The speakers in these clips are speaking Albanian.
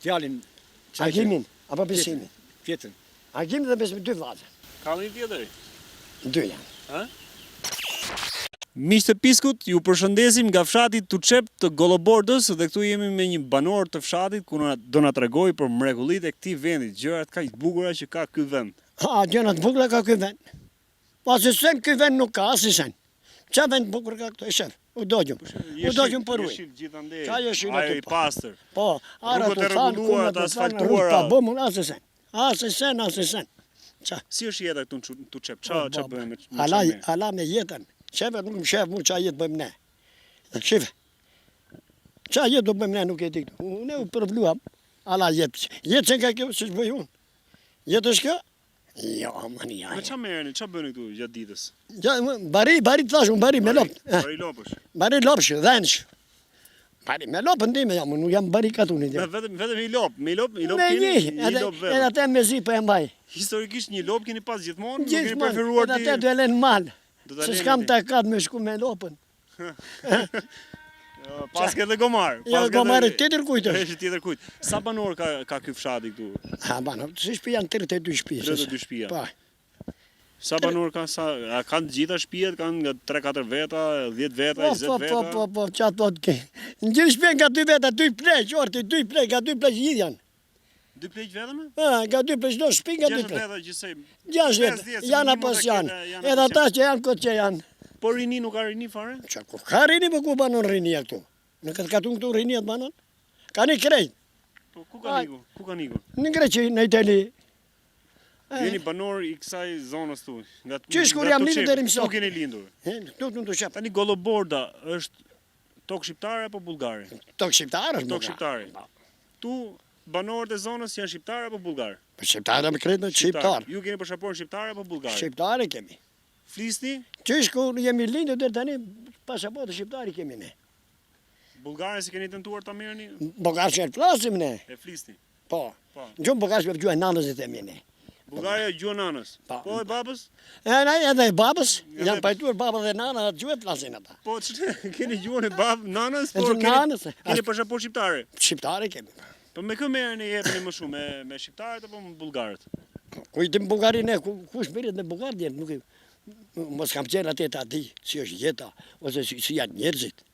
Fjalin. Agimin, apo besimin? Fjetën. Agim dhe besim 2 vllazë. Ka një tjetër? 2 janë. Ha? Miqtë e Piskut, ju përshëndesim nga fshati Tuçep të Gollobordës dhe këtu jemi me një banor të fshatit ku do na tregoj për mrekullitë e këtij vendi, gjërat kaq të bukura që ka ky vend. Gjërat bukura ka ky vend. Pa se sen ky vend nuk ka asnjë sen. Çfarë vend bukur ka këtu, e shef. U dogjum për ujë. Jeshil gjithandej. Ka jeshil ajo i pastër. Po, ara Rrugët e të thanë, rregulluara, të asfaltuara. Pa bëmë asnjë sen. Asnjë sen. Ça? Si është jeta këtu në Tuçep? Ç'a bëjmë me Ala me jetën. Shefe nuk më shef mu qa jetë bëjmë ne. Shefe. Qa jetë do bëjmë ne nuk e di këtu. Ne u përvluam. Ala jetë. Jetë që nga kjo, që bëj unë. Jetë është kjo? Jo, mani Me qa merreni, qa bëni këtu gjatë ditës? Bari të thash, unë bari me lopë. Bari lopësh? Bari lopësh, dhensh. Bari me lopë ndime jam, nuk jam bari katuni. Vetëm i lopë, me i lopë keni? Me një, edhe atë me zi për e mbaj. Historikisht një lopë keni pas gjithmonë, nuk keni preferuar edhe atë duelen malë. Se s'kam të katë me shku me lopën. Pas ke dhe gomar. Jo, gomar e tjetër kujtë. Tjetër kujtë. Sa banor ka ky fshati këtu? Banor, si shpi janë 32 shpi. 32 shpia. Pa. Sa banor ka, kanë gjitha shpijet, kanë nga 3-4 veta, 10 veta, 20 veta? Po, qatë po të ke. Në gjithë shpijen ka 2 veta, 2 pleq, orti, 2 pleq, ka 2 pleq gjithë janë. 2 pleq vetëm? Ka 2 pleq, do shpi nga 2 pleq. 6 veta gjithsej. 6 veta, janë apës janë. Edhe ata që janë këtë që janë. Po rini nuk ka rini fare? Ku ka rini, po ku banon rinia këtu? Në këtë katun këtu rinia të banon? Ka një krejt. Po ku ka niku? Ku ka niku? Në Greqi, në Itali. Jeni banor i kësaj zonës tu. Qysh kur jam lindur deri më sot? Ku keni lindur? Këtu në Tuçep. Tani Golloborda është tokë shqiptare apo bullgare? Tokë shqiptare është. Tokë shqiptare. Tu banorët e zonës janë shqiptarë apo bullgarë? Po shqiptarë me kretë shqiptar. Ju keni pasaportë shqiptare apo bullgare? Shqiptare kemi. Flisni? Qysh kur jemi lindur deri tani pasaportë shqiptare kemi ne. Bullgare si keni tentuar ta merrni? Bullgarë që flasim ne. E flisni? Po. Gjumë bullgarë me gjuhën nanës e themi ne. Bullgaria gjuhën nanës. Po e babës? Edhe e babës. Janë pajtuar baba dhe nana atë gjuhë flasin ata. Po keni gjuhën e babë nanës? Po keni pasaportë shqiptare? Shqiptare kemi. Po me kë merrni jepni më shumë me shqiptarët apo me bullgarët? Kujtim Bullgarinë, kush merret me bullgarët nuk e mos kam qenë atë ta di si është jeta ose si janë njerëzit.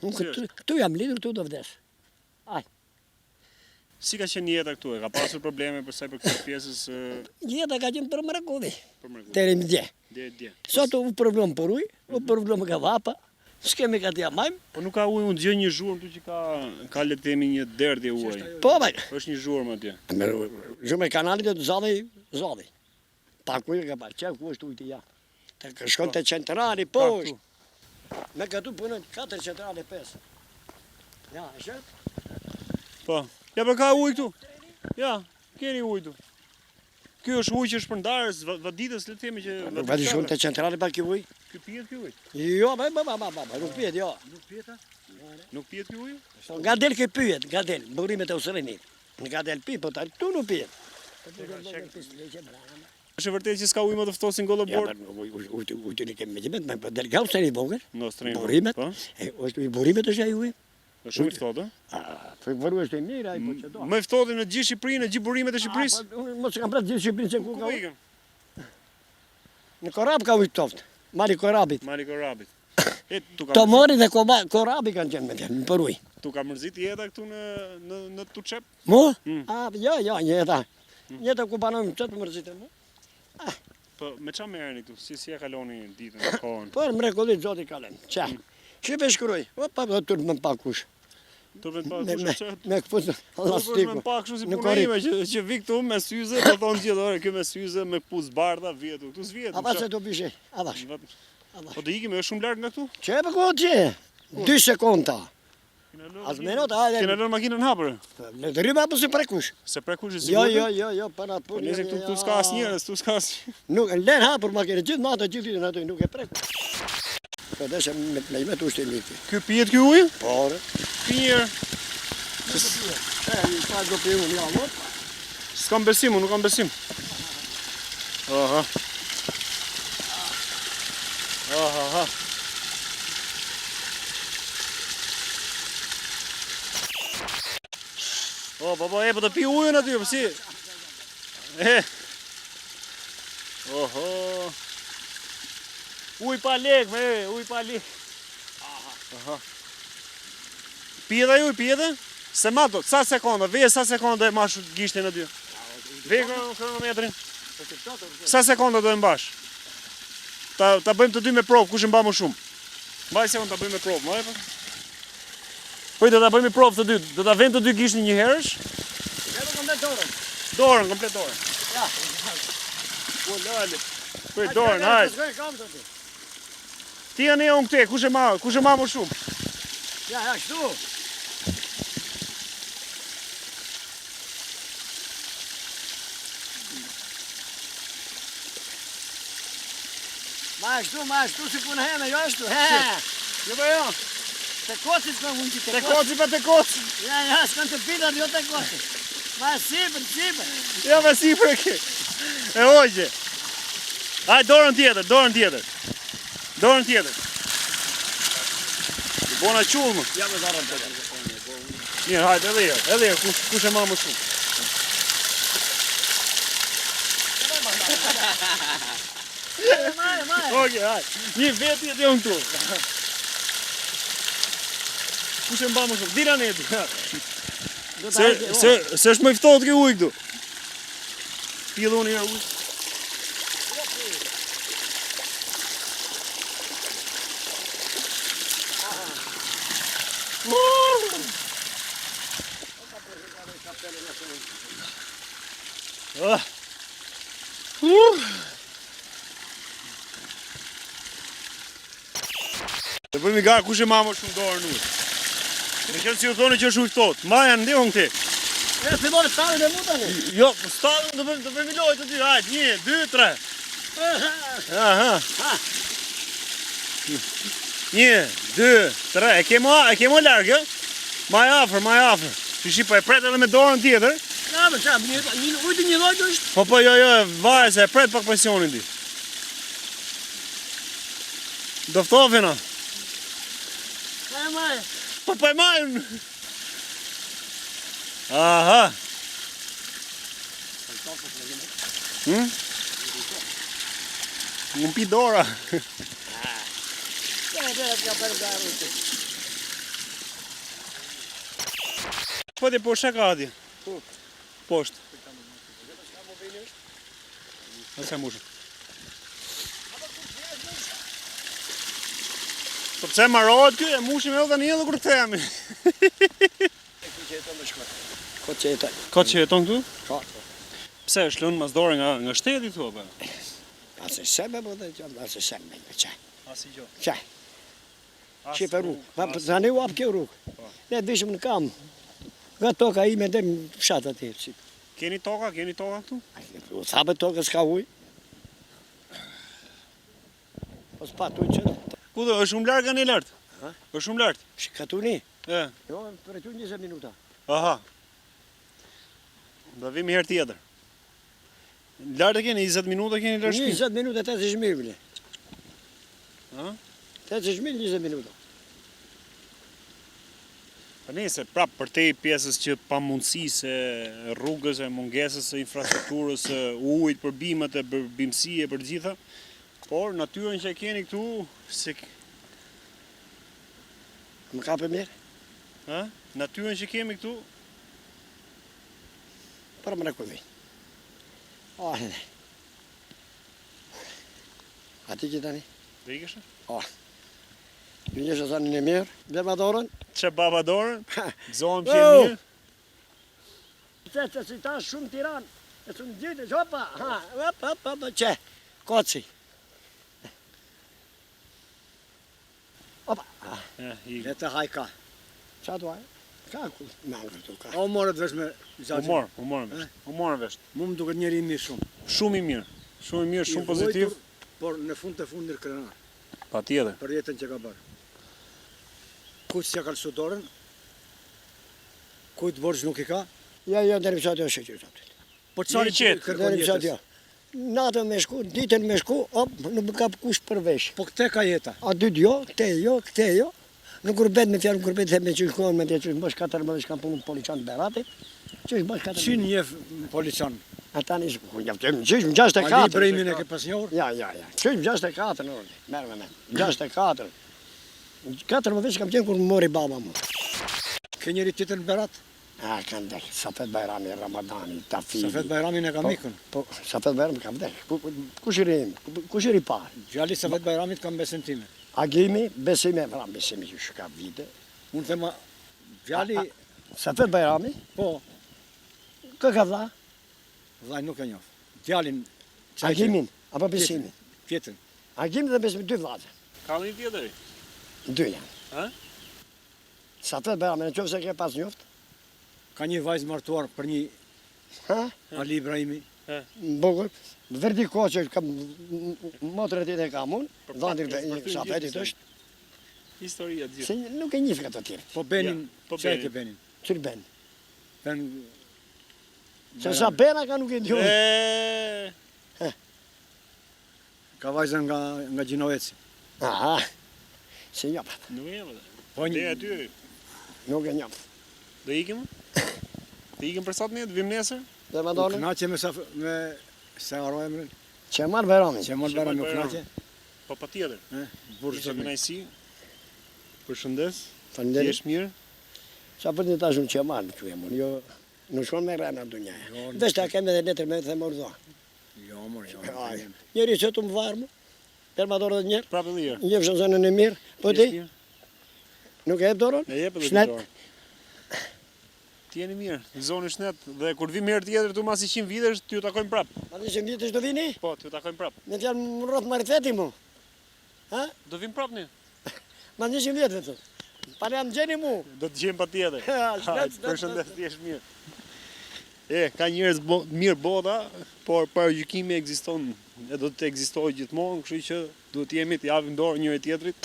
Këtu jam lindur, këtu do vdes. Aj. Si ka qenë jeta këtu? Ka pasur probleme për sa për këtë pjesës? Jeta ka qenë për mrekulli. Për mrekulli. Deri më dje. Dje. Sot u problem për ujë, u problem ka vapa. S'kemi ka t'ja majmë. Po nuk ka ujë, unë dëgjoj një zhurmë tu që ka le të themi një derdhje uji. Po, baj. Është një zhurmë atje. Zhurmë e kanalit të zodhi. Pa ujë ka pa, që ku është ujë të ja. Të shkon të centrali, po është. Me këtu punën 4 centrale 5. Ja, e shëtë? Po. Ja, për ka ujë këtu. Ja, keni ujë këtu. Ky është ujë që është për ndarës, vaditës, le të themi që... Vadi shkon të centrale pa kjo ujë? Ky pijet ky ujë? Jo, nuk pijet, jo. Nuk pijet, a? Nuk pijet ky ujë? Nga del ke pyet, nga del, burimet e usërinit. Nga del pi, po tu nuk pijet. Është vërtet që s'ka ujë më të ftosin Gollobord? Ujë të kemi me gjimet, me del ga usërinit vogër. Burimet? Burimet është ai ujë. Është shumë i ftohtë? Po vëru është i mirë ai po çdo. Më ftohtë në gjithë Shqipërinë, në gjithë burimet e Shqipërisë? Mos e kam prart gjithë Shqipërinë se ku ka ujë. Ku Në Korab ka ujë ftohtë. Mali Korabit. Mali Korabit. Tomori dhe Korabi kanë qenë me të për ujë. Tu ka mërzit jeta këtu në Tuçep? Mu? Jo, jeta. Jeta ku banojmë çet mërzitë mu. Po me çfarë merreni këtu? Si e kaloni ditën, kohën? Po mrekulli zoti kalon. Ça? Çi shkruaj? Pa turp më pakush. Turp më pakush. Me këpucë llastiku. Më pak kështu si puna ime që vi këtu me syze, do thonë gjithë orë këtu me syze, me puz bardha vjetu. Këtu s'vjet. A se do bishe? Avash. Po do ikim, është shumë larg nga këtu? Çe po ku ti? 2 sekonda. As minut, hajde. Kena lënë makinën hapur. Le të rriba apo se prekush? Se prekush i sigurt? Jo, para punë. Nëse këtu s'ka asnjërs, këtu s'ka asnjë. Nuk lën hapur makinë, gjithë natë gjithë ditën aty nuk e prek. Po desha me tushtë liti. Ky pijet ky ujë? Po. Mirë. Pa do pi unë ja, vot. S'kam besim, nuk kam besim. Aha. O, baba, po të pi ujën aty, po si? Oho. Uj pa lek, uj pa lek. Aha. Pije dhe uj, pije dhe? Se ma do, sa sekonda, veje sa sekonda do e mash gishtin aty. Veje kronometrin. Sa sekonda do e mbash? Ta bëjmë të dy me provë, kush e mba më shumë. Mbaj sekund ta bëjmë me provë, mbaj po. Po do ta bëjmë me provë të dy, do ta vëmë të dy gishtin një herësh. Vetëm komplet dorën. Dorën, komplet dorën. Ja. Po lale. Po dorën, hajde. Ti janë unë këte, kush e ma më shumë? Ja, kështu. Ma ashtu si punë heme, jo ashtu. Jo po jo. Te koci s'ka mund që Te koci pa te koci. Ja, s'kan të pitat, jo te koci. Ma sipër. Jo me sipër e ke. E hoqe. Hajde dorën tjetër. Dorën tjetër. Bona qullë. Ja me dorën tjetër. Mirë, hajde, edhe herë, kush e ma më shumë. Maj. Oke, hajde. Një veti e unë këtu. Kush e mba më shumë? Dira ne ti. Se është më i ftohtë ke ujë këtu. Pillë unë herë ujë. Të bëjmë i garë kush e ma më shumë dorën ujë. Me qënë si u thoni që është ujë ftohtë. Maja ndihon këti. Ja, fillon stallin e mutani. Jo, stallin do bëjmë i lojë të dy. Hajde, 1, 2, 3. Aha. 1, 2, 3. E ke më largë, maj afër. Shishi po e pret edhe me dorën tjetër. Ja, më qa, ujtë një lojtë është. Po, jo, vaje se e pret pak presionin ti. Do ftofina. Maj. Po e majnë. Aha. Më pi dora. Po ti po shaka ati. Poshtë. Nëse mushë. Po pse marohet ky, e mushim edhe tani edhe kur kthehemi. Ka që jeton këtu? Ka. Pse është lënë mas dore nga shteti thua po? Asë seme po dhe qëmë, asë seme, qaj. Asi gjo. Qaj. Që për rrugë. Pa tani u apë kjo rrugë. Ne vishëm në kam. Nga toka ime dhe në fshatë ati. Keni toka këtu? U thabë toka s'ka uj. Po s'pa tu që. Ku dhe, është shumë lartë nga një lartë? Ha? është shumë lartë? Katuni? E, Jo, për e tu 20 minuta. aha. Do vimi herë tjetër. Lartë e keni, 20 minuta keni lartë shpi? 20 minuta, 80 mijë. Ha? 80 mijë, 20 minuta. Për nese, prapë për te pjesës që pa mundësisë e rrugës e mungesës e infrastrukturës e ujit për bimet e për bimësie për gjitha, por natyrën që e keni këtu, se... Më kape mirë? Ha? Natyrën që kemi këtu, Për më rekovi. Ati që tani? dhe i kështë? Ju njështë të një mirë, dhe ma dorën? Që baba dorën, gëzohem që e Oh! mirë. Që si ta shumë tiran, e shumë gjithë, hopa, që, koci. Opa, I të hajka. Qa duaj? Ka ku mangër të ka. O morët vesh me gjatë. u morën vesh. Mu më duket njeri i mirë shumë. Shumë i mirë, shumë I pozitiv. vojtur, por në fund të fundit krenar. Pa tjetër. Për jetën që ka bërë. Kujtë s'ja kalësu dorën, kujtë borç nuk i ka, Ja, dhe në pësat jo shëqyrë. po Jeni çfarë qetë, Dhe kërkon në pësat jo. jetës? Natën me shku, ditën me shku, op, nuk më kap kush përvesh. Po këte ka jeta. A dy jo, këte jo, Në kurbet me fjalë kurbet me që shkon me të që bash 14 shkan punë polican Beratit. Që bash 14. Çin njef polician. Ata nis ku jam të çish Ali 64. Ibrahimin e ke pas njohur? Ja. Çish 64 në orë. Merr me. 64. 14 vjeç kam qenë kur më mori baba më. Ke njëri tjetër në Berat? Kanë dek. Safet Bajrami, Ramadani, Tafi. Safet Bajramin e kam ikën. Po, Safet Bajrami kam dek. Kush i rim? Kush i pa? Djali Safet Bajramit kam besim time. Agimi, besime, vram besime që shka vite. Unë thema, djali, Safet Bajrami, po, kë ka dha? vllai nuk e njoh. Djalin, Agimin, apo besimin? Tjetër. Agimi dhe besimi, dy vllazë. Ka një tjetër? Dy janë. Ha? Safet Bajrami, në qofë se ke pas njoft, Ka një vajzë martuar për një ha? Ali Ibrahimi. Në bukur, verdi ko që kam motrët e kam unë, dhandir dhe Safetit është, Historia gjithë. se nuk e njif këto tjerë. Po Benin, Ja, po çaj Benin. ke Benin. Qërë ben? Ben Se sa bena ka nuk e njohë. ka vajzën nga Gjinoveci. Aha, se njopët, Nuk e jam. Po Dhe aty, nuk e njopët. do ikim? Do ikim për sot një, do vim nesër? Dhe më u donë, knaqe me se haro emrin. që marë Bajramin. Që mol Që Bajrami u mol knaqe. Po pa tjetër. Burë Ishte zëmi. kënaqësi. Përshëndes. Faleminderit. Jesh mirë. Qa për një tashun që marë që e mund, jo, nuk shkon me rena dunjaja. Jo, Vesh ta kemi edhe letër me them ordo. Jo, mor, jo. Aj, njeri që të më varë mu, per ma dorë dhe njerë, Prapë lirë. njef shën zonën e mirë, po ti, nuk e jep dorën? E jep edhe Shnet. dorë. Ti jeni mirë, në zonë shnet dhe kur vim herë tjetër tu mas i 100 vitesh, t'ju takojmë prap. Ma të ishëm vjetës do vini? Po, t'ju takojmë prap. Me fjalë më rroth marifeti mu. Ha? Do vim prap ne. Ma të ishëm vjetës të. Pa ne jam gjeni mu. Do të gjejmë patjetër. Shnet, Hajde, shnet, përshëndes, ti jesh mirë. Ka njerëz mirë bota, por parajgjykimi ekziston, e do të ekzistojë gjithmonë, kështu që duhet jemi të japim dorë njëri tjetrit.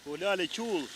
Po lale qull.